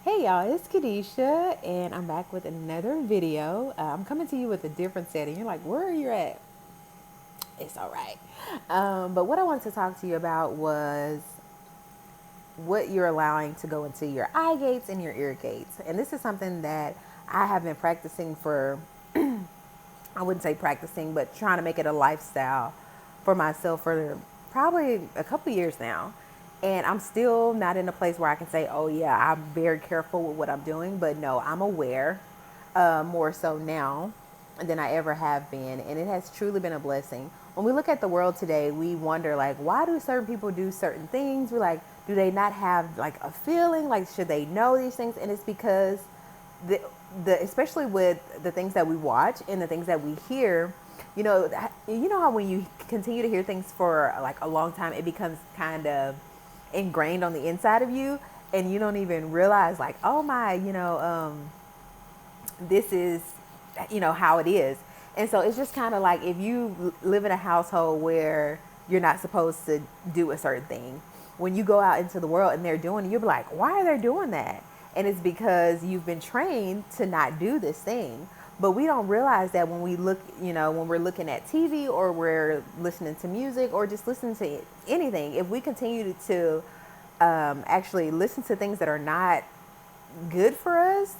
Hey y'all, it's Kadisha, and I'm back with another video. I'm coming to you with a different setting. You're like, where are you at? It's all right. But what I wanted to talk to you about was what you're allowing to go into your eye gates and your ear gates. And this is something that I have been practicing for, I wouldn't say practicing, but trying to make it a lifestyle for myself for probably a couple years now. And I'm still not in a place where I can say, oh, yeah, I'm very careful with what I'm doing. But no, I'm aware more so now than I ever have been. And it has truly been a blessing. When we look at the world today, we wonder, like, why do certain people do certain things? We're like, do they not have like a feeling? Like, should they know these things? And it's because the especially with the things that we watch and the things that we hear, you know how when you continue to hear things for like a long time, it becomes kind of ingrained on the inside of you, and you don't even realize like, oh my, this is, how it is. And so it's just kind of like if you live in a household where you're not supposed to do a certain thing, when you go out into the world and they're doing it, you'll be like, why are they doing that? And it's because you've been trained to not do this thing. But we don't realize that when we look, when we're looking at TV or we're listening to music or just listening to anything, if we continue to actually listen to things that are not good for us,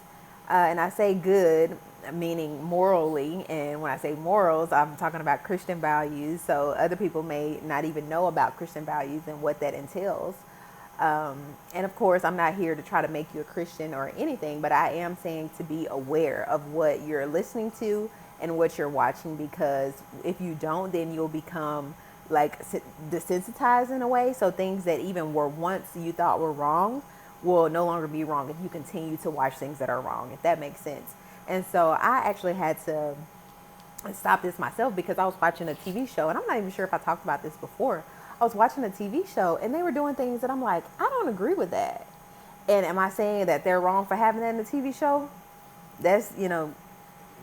and I say good meaning morally, and when I say morals, I'm talking about Christian values. So other people may not even know about Christian values and what that entails. And of course, I'm not here to try to make you a Christian or anything, but I am saying to be aware of what you're listening to and what you're watching, because if you don't, then you'll become like desensitized in a way. So things that even were once you thought were wrong will no longer be wrong if you continue to watch things that are wrong, if that makes sense. And so I actually had to stop this myself because I was watching a TV show, and I'm not even sure if I talked about this before. I was watching a TV show and they were doing things that I'm like, I don't agree with that. And am I saying that they're wrong for having that in the TV show? That's,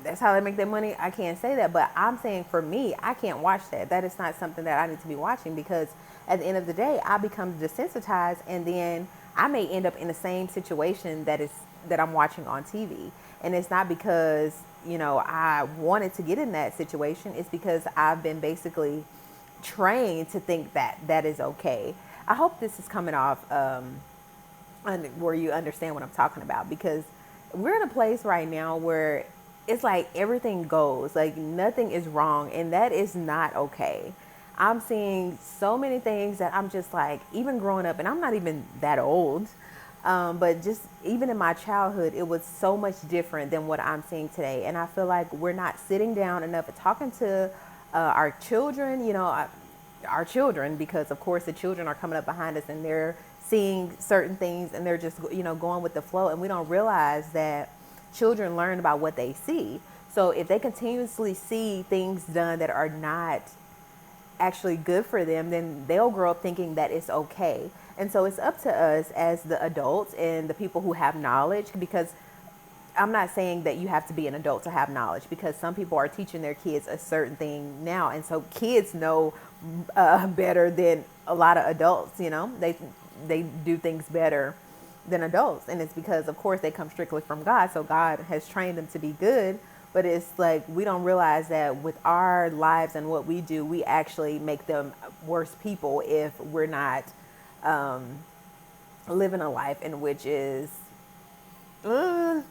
that's how they make their money. I can't say that, but I'm saying for me, I can't watch that. That is not something that I need to be watching, because at the end of the day, I become desensitized, and then I may end up in the same situation that I'm watching on TV. And it's not because, I wanted to get in that situation. It's because I've been basically trained to think that that is okay. I hope this is coming off where you understand what I'm talking about, because we're in a place right now where it's like everything goes, like nothing is wrong, and that is not okay. I'm seeing so many things that I'm just like, even growing up, and I'm not even that old, but just even in my childhood, it was so much different than what I'm seeing today. And I feel like we're not sitting down enough and talking to our children, our children, because of course the children are coming up behind us and they're seeing certain things and they're just, going with the flow. And we don't realize that children learn about what they see. So if they continuously see things done that are not actually good for them, then they'll grow up thinking that it's okay. And so it's up to us as the adults and the people who have knowledge, because I'm not saying that you have to be an adult to have knowledge, because some people are teaching their kids a certain thing now. And so kids know better than a lot of adults, they do things better than adults. And it's because, of course, they come strictly from God. So God has trained them to be good. But it's like we don't realize that with our lives and what we do, we actually make them worse people if we're not living a life in which is, uh,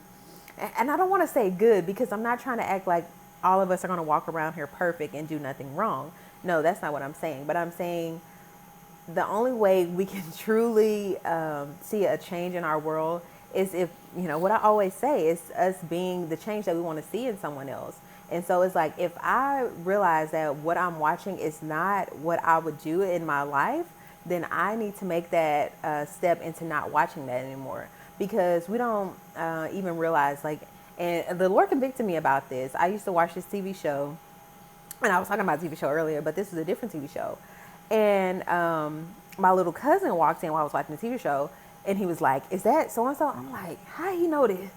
and I don't want to say good, because I'm not trying to act like all of us are going to walk around here perfect and do nothing wrong. No, that's not what I'm saying. But I'm saying the only way we can truly see a change in our world is if, what I always say is us being the change that we want to see in someone else. And so it's like, if I realize that what I'm watching is not what I would do in my life, then I need to make that step into not watching that anymore, because we don't even realize, like, and the Lord convicted me about this. I used to watch this TV show, and I was talking about a TV show earlier, but this is a different TV show. And my little cousin walked in while I was watching the TV show, and he was like, "Is that so and so?" I'm like, "How he know this?"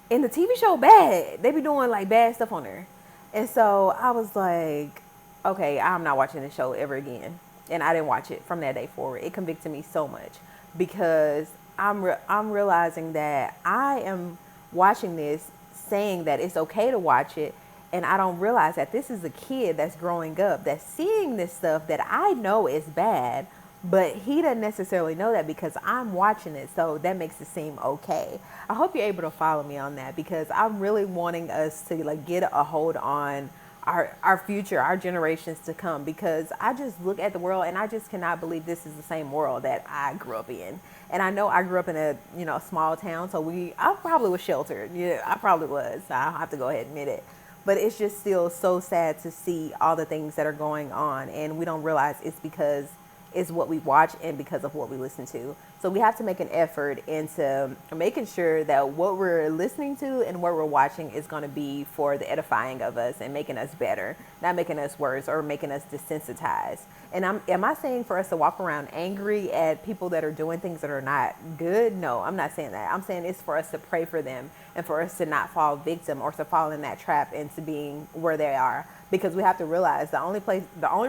And the TV show bad. They be doing like bad stuff on there. And so I was like, "Okay, I'm not watching this show ever again." And I didn't watch it from that day forward. It convicted me so much, because I'm realizing that I am watching this, saying that it's okay to watch it, and I don't realize that this is a kid that's growing up that's seeing this stuff that I know is bad, but he doesn't necessarily know that because I'm watching it, so that makes it seem okay. I hope you're able to follow me on that because I'm really wanting us to like get a hold on our future, our generations to come, because I just look at the world and I just cannot believe this is the same world that I grew up in. And I know I grew up in a small town, so I probably was sheltered. Yeah, I probably was. I'll have to go ahead and admit it. But it's just still so sad to see all the things that are going on, and we don't realize it's because it's what we watch and because of what we listen to. So we have to make an effort into making sure that what we're listening to and what we're watching is going to be for the edifying of us and making us better, not making us worse or making us desensitized. And am I saying for us to walk around angry at people that are doing things that are not good? No, I'm not saying that. I'm saying it's for us to pray for them and for us to not fall victim or to fall in that trap into being where they are. Because we have to realize the only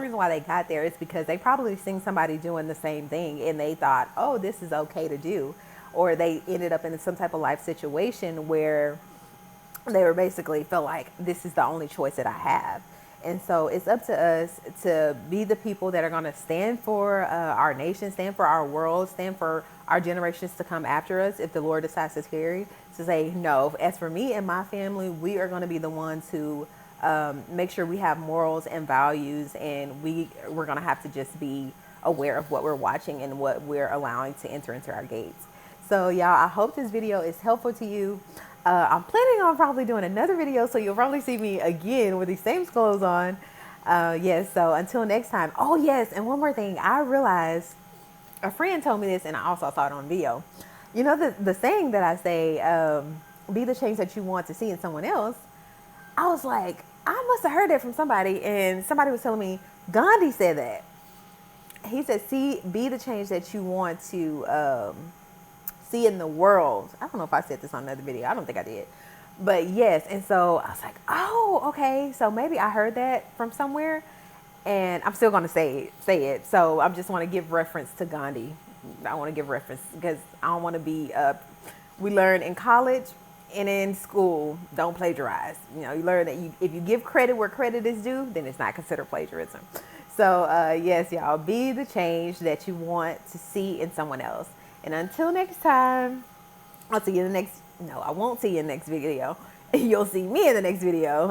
reason why they got there is because they probably seen somebody doing the same thing and they thought, oh, this is okay to do. Or they ended up in some type of life situation where they were basically felt like this is the only choice that I have. And so it's up to us to be the people that are going to stand for our nation, stand for our world, stand for our generations to come after us if the Lord decides to tarry, to say, no, as for me and my family, we are going to be the ones who make sure we have morals and values, and we're going to have to just be aware of what we're watching and what we're allowing to enter into our gates. So y'all, I hope this video is helpful to you. I'm planning on probably doing another video, so you'll probably see me again with these same clothes on. Yes, so until next time. Oh yes, and one more thing. I realized a friend told me this, and I also saw it on video. You know the saying that I say, be the change that you want to see in someone else. I was like, I must have heard that from somebody, and somebody was telling me Gandhi said that. He said, be the change that you want to see in the world. I don't know if I said this on another video. I don't think I did. But yes, and so I was like, oh, okay. So maybe I heard that from somewhere, and I'm still going to say it. So I just want to give reference to Gandhi. I want to give reference because I don't want to be, we learn in college and in school, don't plagiarize. You learn that if you give credit where credit is due, then it's not considered plagiarism. So yes, y'all, be the change that you want to see in someone else. And until next time, I won't see you in the next video. You'll see me in the next video.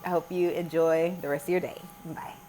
I hope you enjoy the rest of your day. Bye.